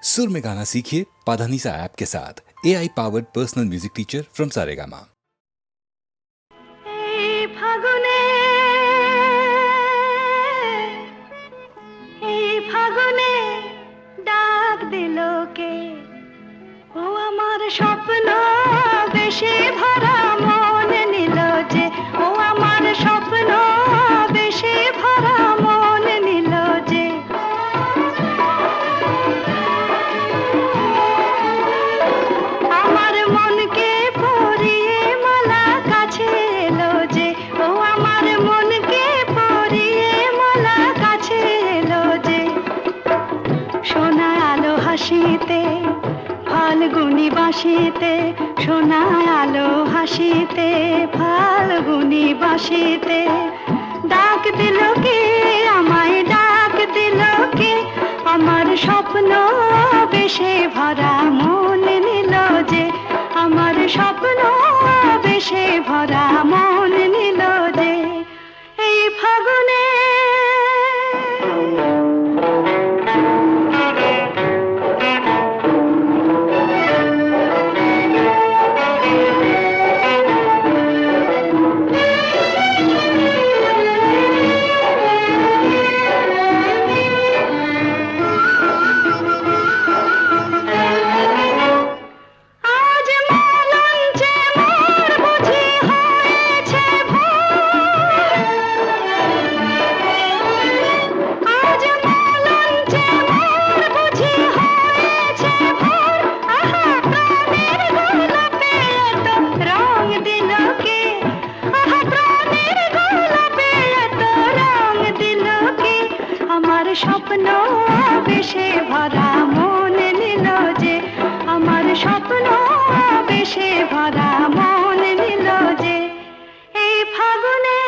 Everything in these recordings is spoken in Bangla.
सुर में गाना सीखिए पाधानीसा ऐप के साथ। AI powered personal music teacher from Saregama. ফাগুনে ডাক দিল কে, ও আমার স্বপ্ন বেশে ভরা মন নিল যে, ও আমার স্বপ্ন বেশে ভরা মন নিল যে। আমার মনকে পরিয়ে মালা কাছে এলো যে, ও আমার মনকে পরিয়ে মালা কাছে এলো যে। সোনা আলো হাসিতে ফাল্গুনি বাঁশিতে, সোনা আলো হাসিতে ফাল্গুনি বাঁশিতে, ডাক দিল কে আমায়, ডাক দিল কে, আমার স্বপ্ন বেশে ভরা মন নিল যে, আমার স্বপ্ন বেশে ভরা মন নিল যে। এই ফাগুনে স্বপ্ন বেশে ভরা মন নিল যে, আমার স্বপ্ন বেশে ভরা মন নিল যে। এই ফাগুনে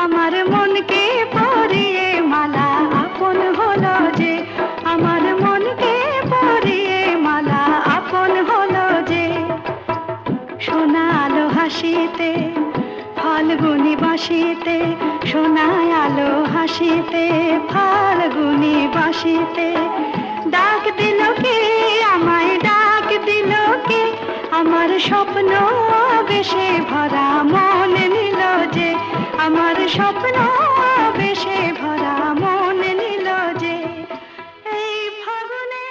আমার মনকে পরিয়ে মালা আপন হলো যে, আমার মনকে পরিয়ে মালা আপন হলো যে। সোনা আলো হাসিতে ফাল্গুনি বাঁশিতে, সোনা আলো হাসিতে ফাল্গুনি বাঁশিতে, ডাক দিল কে আমায়, ডাক দিল কে, আমার স্বপ্ন বেশে ভরা মন নিল যে, আমার স্বপ্ন বেশে ভরা মন নিল যে। এই ফাগুনে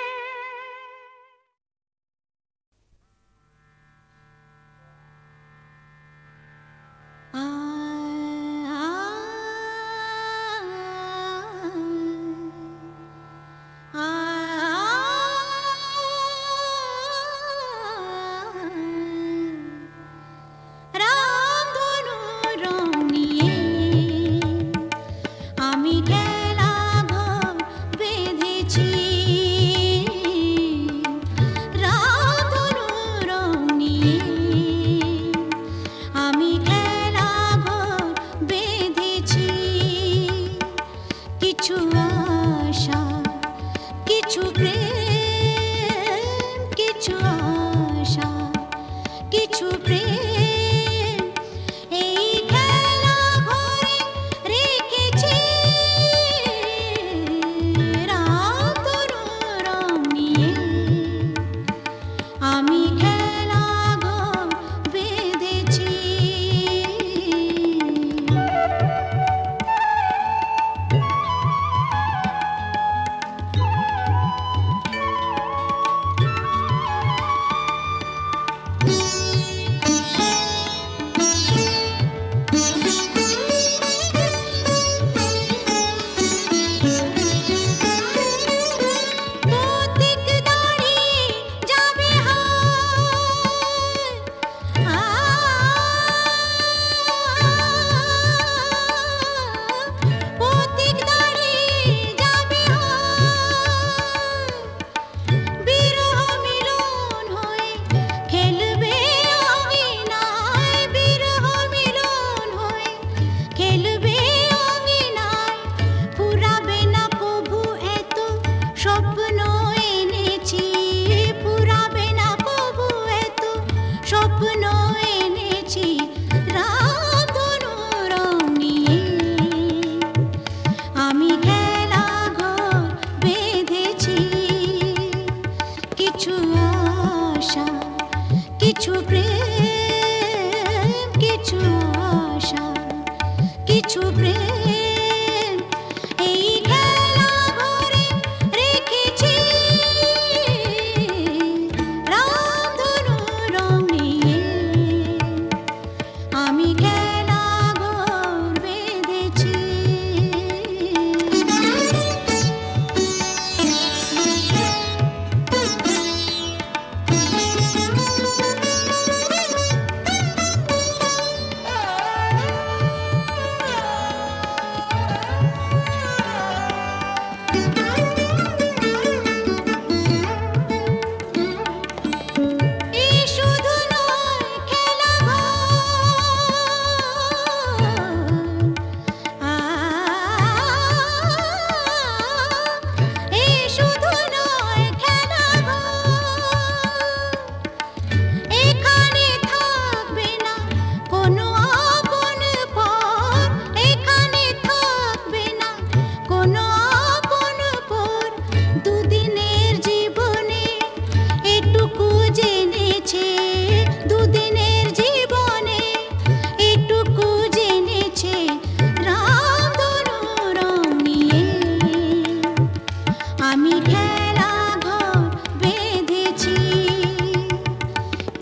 খেলা ঘর বেঁধেছি,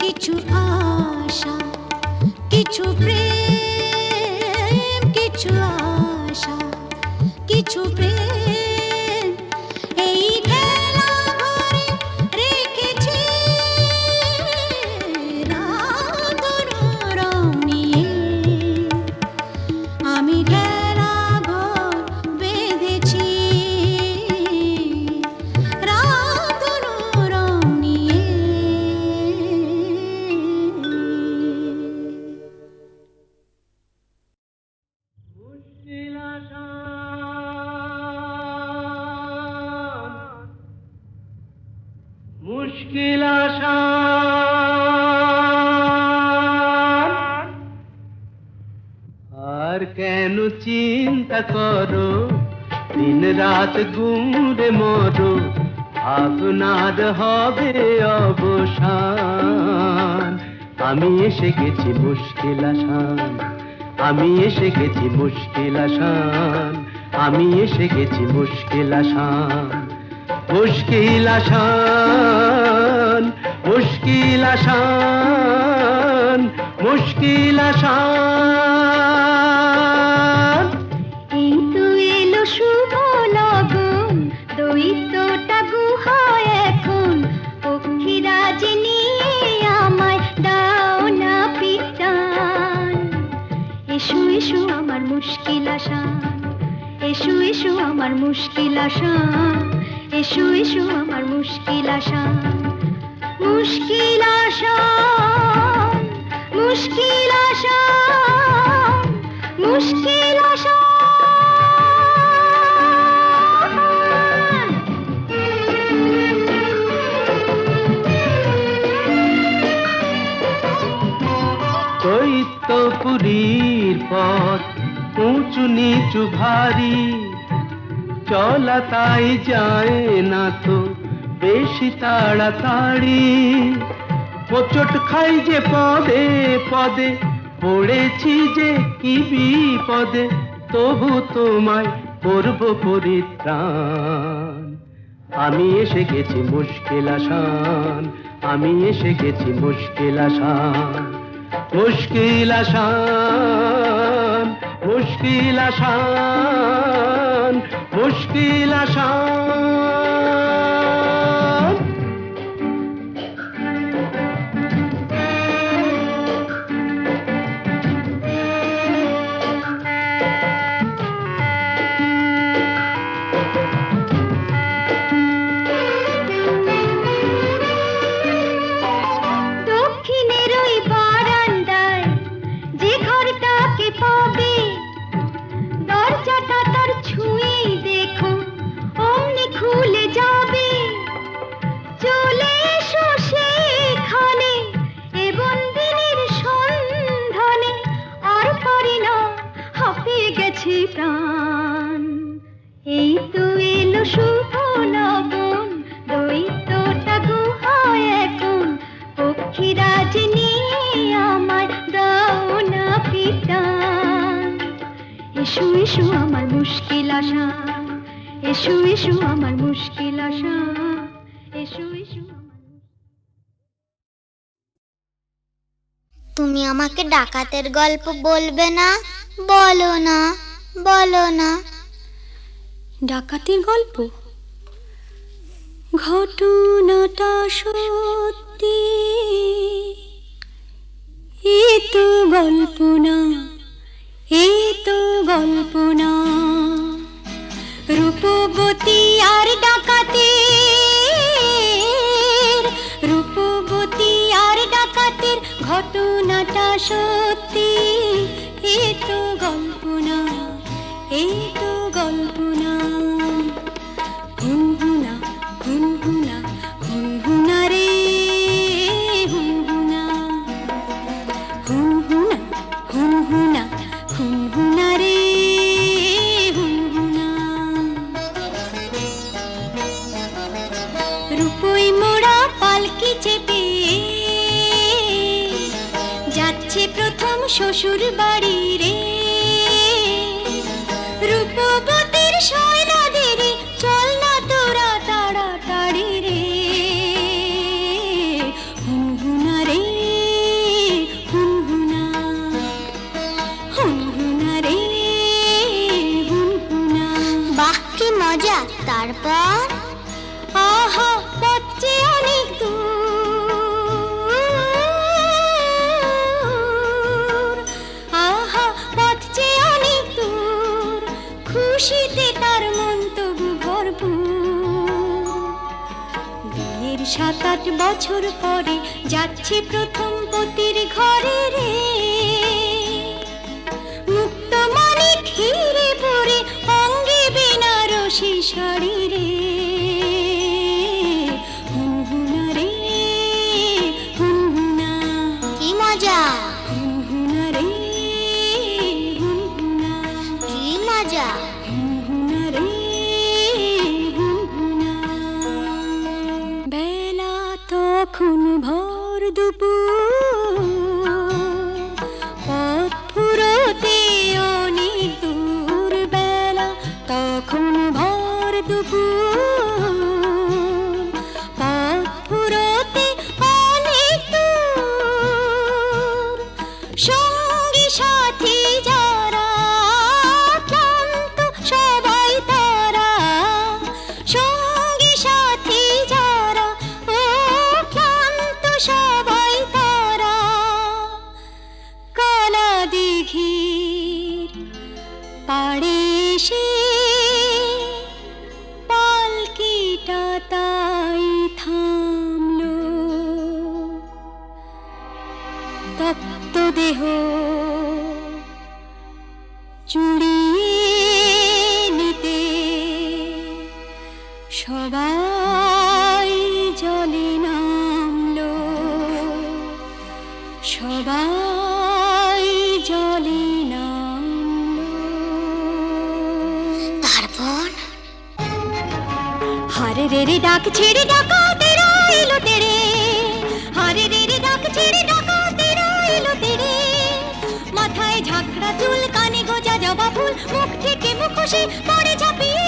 কিছু আশা, কিছু প্রেম, কিছু আশা, কিছু প্রেম, এই খেলা ঘরে রেখেছি রাতর রং নিয়ে। আমি খেলা ঘর বেঁধেছি রাতর রং নিয়ে। মুশকিল আসান, আর কেন চিন্তা করো, দিন রাত গুমরে মরো, আপনার হবে অবসান। আমি এসে গেছি মুশকিল আসান, আমি এসে গেছি মুশকিল আসান, আমি এসে গেছি মুশকিল আসান। মুশকিল আসান, মুশকিল আসান, মুশকিল আসান। এই তো এলো শুভ লগন, দৈত্যটা গুহায় এখন, পক্ষীরাজ নিয়ে আমায় দাও না পিটান। এসো এসো আমার মুশকিল আসান, এসো এসো আমার মুশকিল আসান, এসো এসো আমার মুশকিল আসান। মুশকিল আসান, মুশকিল আসান, মুশকিল আসান। দৈত্যপুরীর পথ উঁচু নিচু ভারী, চলা তাই যায় না তো বেশি তাড়াতাড়ি। হোঁচট খাই যে পদে পদে, পড়েছি যে কি বিপদে, তবু তোমায় করব পরিত্রাণ। আমি এসে গেছি মুশকিল আসান, আমি এসে গেছি মুশকিল আসান। মুশকিল আসান, মুশকিল আসান, মুশকিল আসান। দক্ষিণের ওই বারান্দায় যে ঘরটাকে পাবে, দরজাটা তার ছুঁয়েই দেখো অমনি খুলে যাবে। চলে এসো সেখানে এ বন্দিনীর সন্ধানে, আর পারি না হাঁপিয়ে গেছে প্রাণ। এই তো এলো শুভ লগন, দৈত্যটা গুহায় এখন, পক্ষীরাজ নিয়ে আমায় দাও না পিটান। এসো এসো আমার মুশকিল আসান, এসো এসো আমার মুশকিল আসান, এসো এসো আমার। তুমি আমাকে ডাকাতের গল্প বলবে না? বলো না, বলো না। ডাকাতির গল্প? ঘটনাটা সত্যি, এ তো গল্প না, এ তো গল্প না। রূপবতী আর ডাকাতের, রূপবতী আর ডাকাতের ঘটনাটা সত্যি, এ তো গল্প না, এ তো গল্প না। হুনহুনা হুনহুনা হুনহুনা রে হুনহুনা, হুনহুনা হুনহুনা হুনহুনা রে হুনহুনা। রূপই মোড়া পালকি চেপে যাচ্ছে প্রথম শ্বশুর বাড়ি রে। রূপবতীর সয়নাদেরি চল না তোরা তাড়া তারপর আহা পথ যে অনেক দূর, আহা পথ যে অনেক দূর, খুশিতে তার মন তবু ভরপুর। বিয়ের 7-8 বছর পরে যাচ্ছে প্রথম পতির ঘরে রে, মুক্ত মনে ঘিরে পড়ে অঙ্গে বেনারসি শাড়ি রে। হুনহুনা রে হুনহুনা, কি মজা, হুনহুনা রে হুনহুনা, কি মজা। হুনহুনা রে হুনহুনা। বেলা তখন ভর দুপুর, পথ ফুরোতে অনেক দূর। বেলা তখন ভর দুপুর, পথ ফুরোতে অনেক দূর। সঙ্গী সাথী যারা ক্লান্ত সবাই তারা, সঙ্গী সাথী যারা ও ক্লান্ত সবাই তারা। কালা দিঘির পাড়ে এসে পালকিটা তাই থামলো, তপ্ত দেহ চুড়িয়ে নিতে সবাই জলে নামলো, সবাই জলে নামলো। তারপর হারে রে রে ডাক ছেড়ে ডাকা তেরা এলো তেরে, হারে রে রে ডাক ছেড়ে ডাকা তেরা এলো তেরে। মাথায় ঝাঁকড়া চুল, কানে গোজা জবা ফুল, মুখ থেকে মুখোশে পড়ে ঝাঁপিয়ে।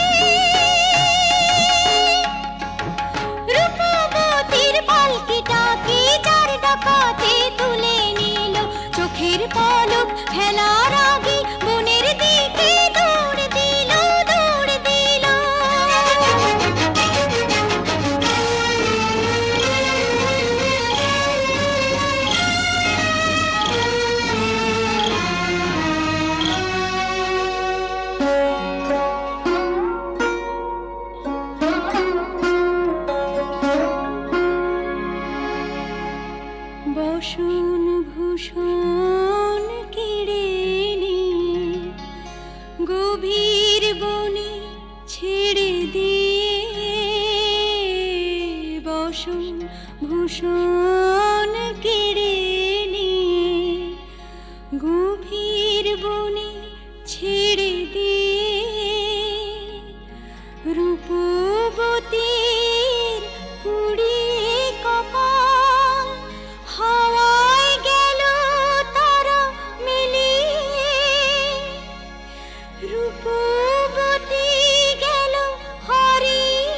রূপবতীর পালকিটাকে 4 ডাকাতে তুলে নিল, চোখের পলক ফেলার আগে বনের দিকে দৌড় দিল, দৌড় দিল। বসন ভূষণ কেড়ে নিয়ে গভীর বনে ছেড়ে দিয়ে, বসন ভূষণ কেড়ে নিয়ে গভীর বনে ছেড়ে দিয়ে। রূপবতীর পুড়িয়ে কপাল হাওয়ায় গেল তারা মিলিয়ে, রূপবতী গেল হারিয়ে,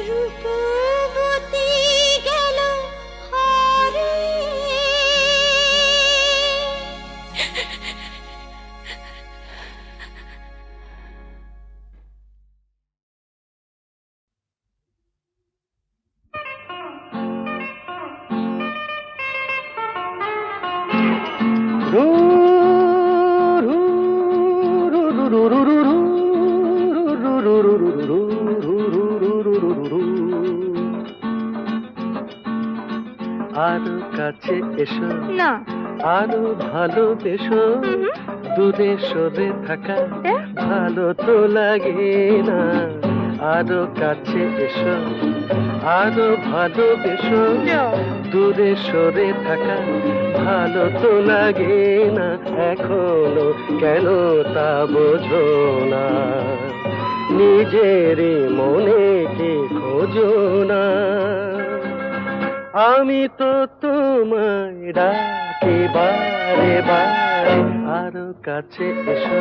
রূপবতী গেল হারিয়ে। আরো কাছে এসো না, আরো ভালোবেসো, দূরে সরে থাকা ভালো তো লাগে না। আরো কাছে এসো, আরো ভালোবেসো, দূরে সরে থাকা ভালো তো লাগে না। এখনো কেন তা বোঝো না, নিজের মনে কে খোঁজো না। আমি তো তোমায় ডাকি বারে বারে, আরো কাছে এসো,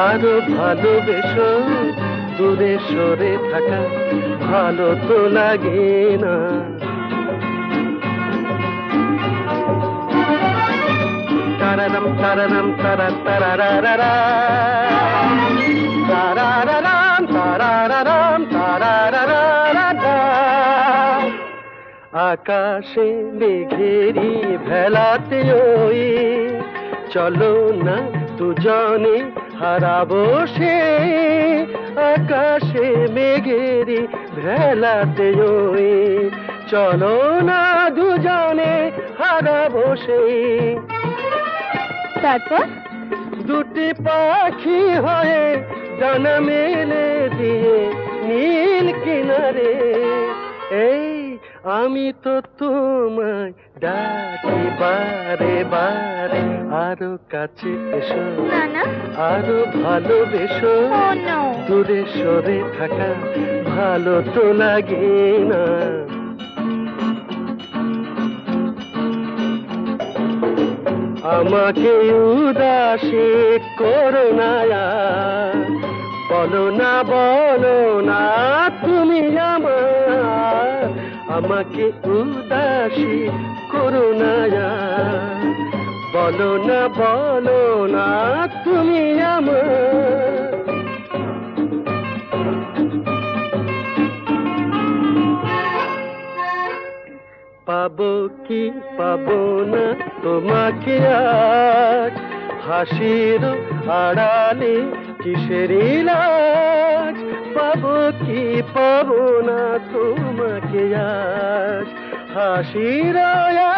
আরো ভালোবেসো, দূরে সরে থাকা ভালো তো লাগে না। তারারাম তারারাম তারা তারারারা, তারারারা। তারারারাম তারারারারা। আকাশে মেঘেরি ভেলাতে ওই চলো না দুজনে হারাবো সে। আকাশে মেঘেরি ভেলাতে ওই চলো না দুজনে হারাবো সে। তারপর দুটি পাখি হয়ে ডানা মেলে দিয়ে নীল কিনারে এই আমি তো তোমায় ডাকি বারে বারে আরো কাছে এসো না না, আরো ভালোবেসো। ও নো, দূরে সরে থাকা ভালো তো লাগে না। আমাকে উদাসী করো না আর, বলো না তুমি আমার। আমাকে উদাসী করো না আর, বলো না তুমি আমার। পাবো কি পাবো না তোমাকে আজ, হাসির আড়ালে কিসেরি লাজ। পাবো কি পাবো না তোমাকে আজ, হাসির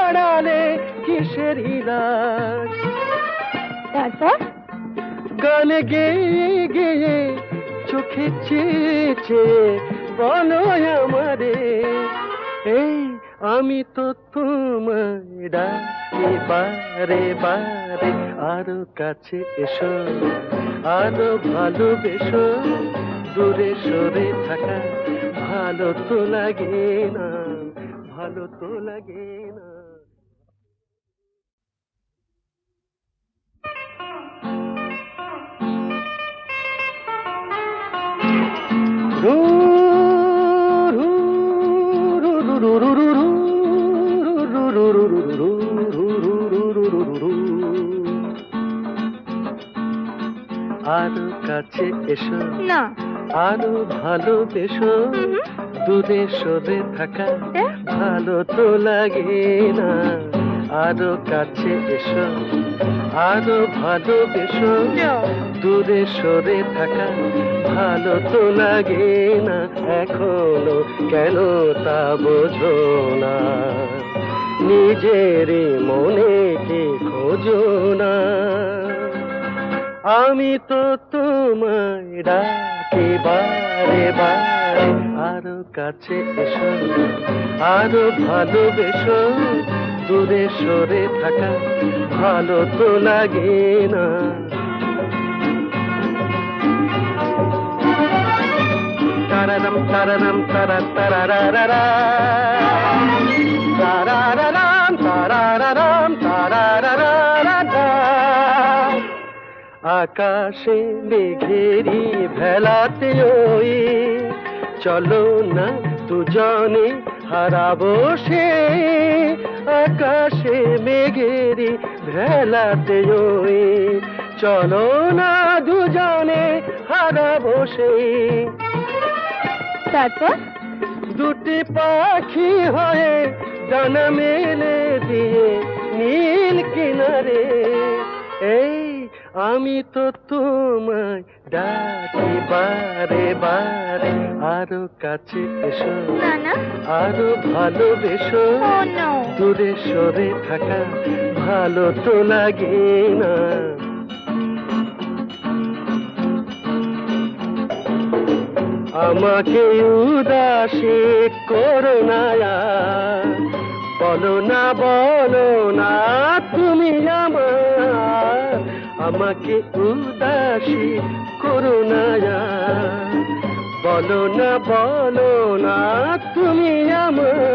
আড়ালে কিসেরি লাজ। তারপর গান গেয়ে গেয়ে চোখে চেয়ে চেয়ে বলো আমারে এই আমি তো তোমায় ডাকি বারে বারে আরো কাছে এসো আরো ভালোবেসো। দূরে সরে থাকা ভালো তো লাগে না, ভালো তো লাগে না। আরো কাছে এসো না, আরো ভালোবেসো। দূরে সরে থাকা ভালো তো লাগে না, আরো কাছে এসো আরো ভালোবেসো। দূরে সরে থাকা ভালো তো লাগে না, এখনো কেন তা বোঝো না। নিজের মনে কি খোঁজো না। আমি তো তোমায় ডাকি বারে বারে আরো কাছে এসো আরো ভালোবেসো। দূরে সরে থাকা ভালো তো লাগে না। তারারাম তারারাম তারা তারারারা, তারারারাম তারারারাম তারারারা। আকাশে মেঘেরি ভেলাতে ওই চলো না দুজনে হারাবো সে। আকাশে মেঘেরি ভেলাতে ওই চলো না দুজনে হারাবো সে। তারপর দুটি পাখি হয়ে ডানা মেলে দিয়ে নীল কিনারে এই আমি তো তোমায় ডাকি বারে বারে আরো কাছে এসো না না, আরো ভালোবেসো। ও নো, দূরে সরে থাকা ভালো তো লাগে না। আমাকে উদাসী করো না আর, বলো না তুমি আমার। আমাকে উদাসী করো না আর, বলো না তুমি আমার।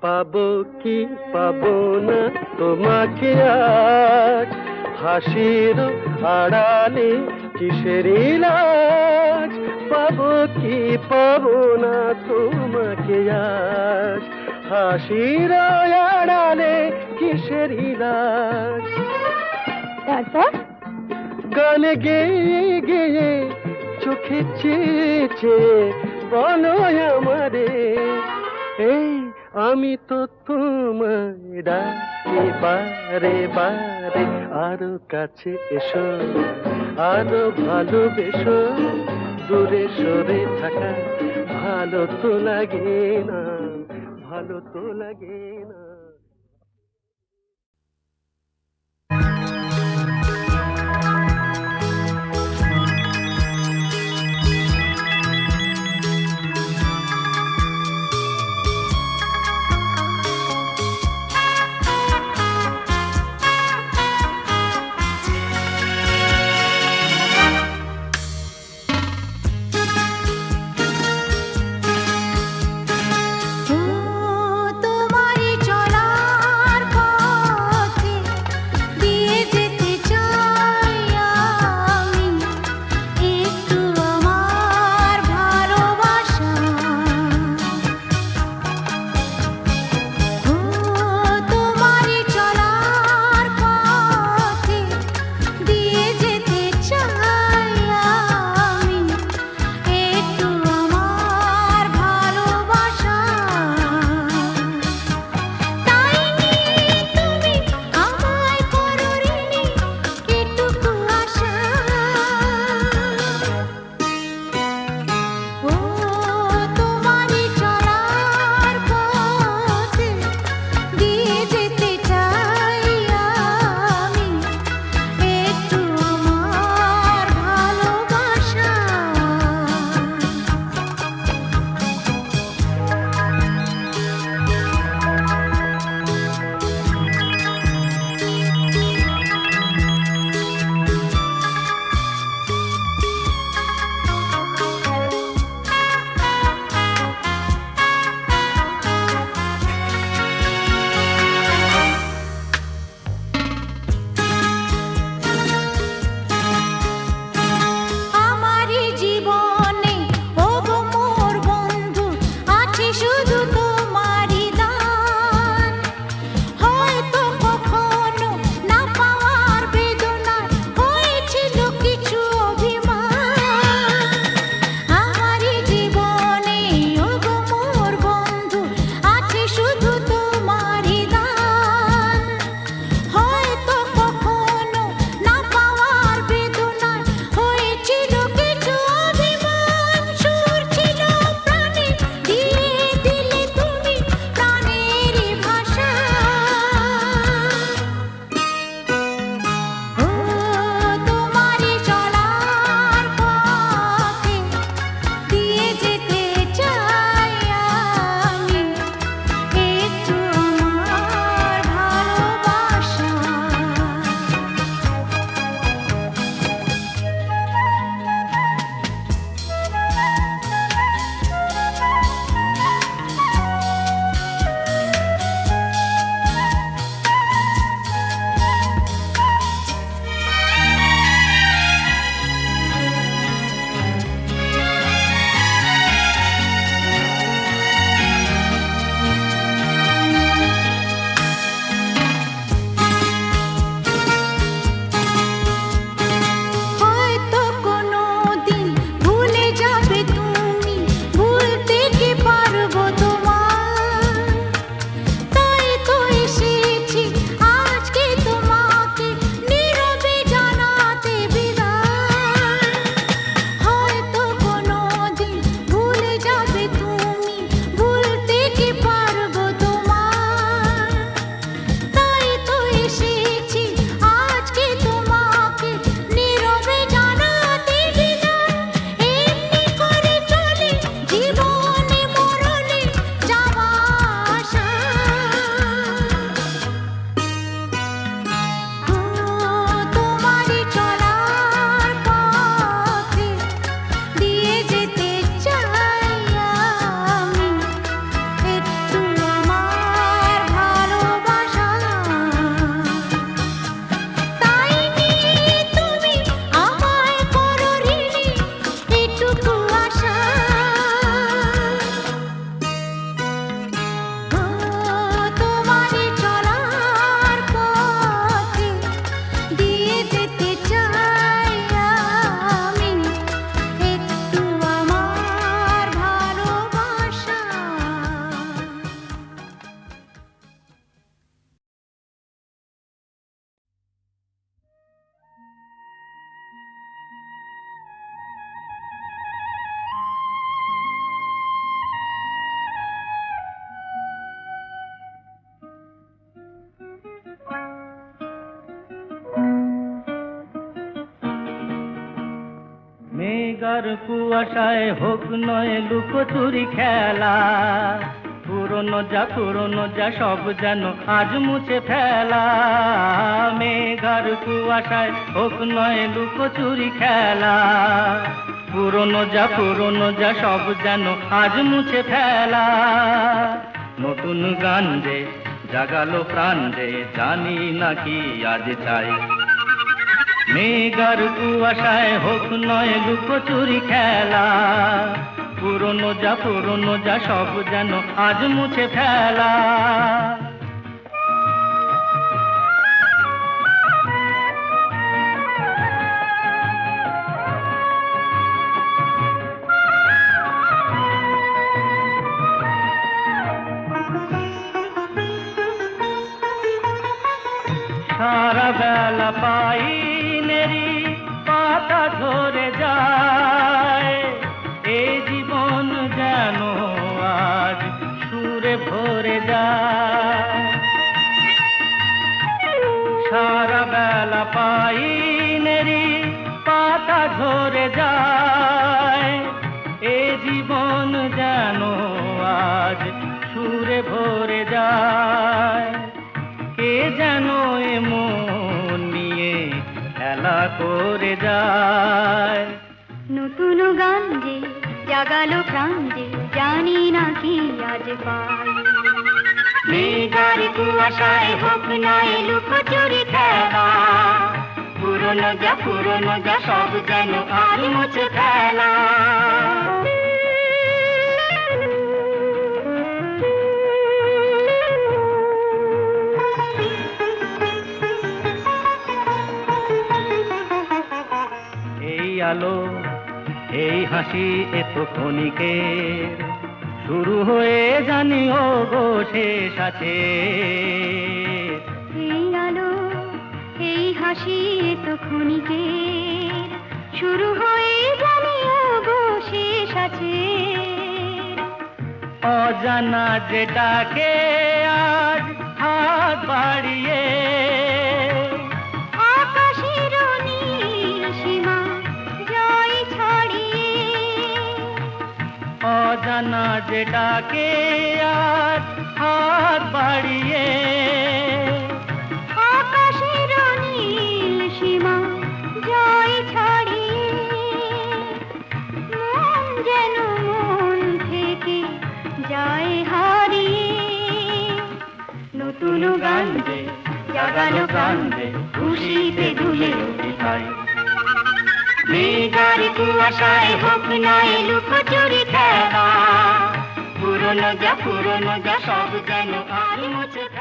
পাবো কি পাবো না তোমাকে আজ, হাসির আড়ালে কিসেরি লাজ। পাবো কি পাবো না তোমাকে আজ, হাসির আড়ালে কিসের ইলাজ তারপর গানে গেয়ে গেয়ে চোখে চেয়ে চেয়ে বলো আমারে এই আমি তো তোমায় ডাকি বারে বারে আরো কাছে এসো আরো ভালোবেসো দূরে সরে থাকা ভালো তো লাগে না ভালো তো লাগে না তোমারই চল মেঘার কুয়াশায় হোক নয় লুকোচুরি খেলা, পুরনো যা সব যেন আজ মুছে ফেলা। মেঘার কুয়াশায় হোক নয় লুকোচুরি খেলা, পুরনো যা সব যেন আজ মুছে ফেলা। নতুন গান যে জাগালো প্রাণ যে জানি নাকি আজ চাই। মেঘার কুয়াশায় হোক নয় লুকোচুরি খেলা, পুরনো যা সব যেন আজ মুছে ফেলা। সারা বেলা পাইনেরি পাতা ঝরে যায়, এ জীবন যেন আজ সুরে ভরে যায়। সারা বেলা পাইনেরি পাতা ঝরে যায়, এ জীবন যেন আজ সুরে ভরে যায়। কে যেন এমন নিয়ে খেলা করে যায়। নতুন গান যে জাগালো প্রাণ যে জানি না কি আজ পাই। মেঘার কুয়াশায় হোক নয় লুকোচুরি খেলা, পুরনো যা সব যেন আজ মুছে ফেলা। আলো এই হাসি এত ক্ষণিকের, শুরু হয়ে জানি ও গো শেষ আছে। এই আলো এই হাসি এত ক্ষণিকের, শুরু হয়ে জানি ও গো শেষ আছে। অজানা যেটাকে আজ হাত বাড়িয়ে, আকাশের নীল সীমা জয় ছড়িয়ে। অজানা যেটাকে আজ হাত বাড়িয়ে, আকাশের নীল সীমা জয় ছড়িয়ে। মন যেন মন থেকে যায় হারিয়ে। নতুন গান যে জাগালো প্রাণ যে খুশিতে দুলে উঠিতাই। মেঘার কুয়াশায় হোক নয় লুকোচুরি খেলা, পুরনো যা সব যেন আজ মুছে ফেলা।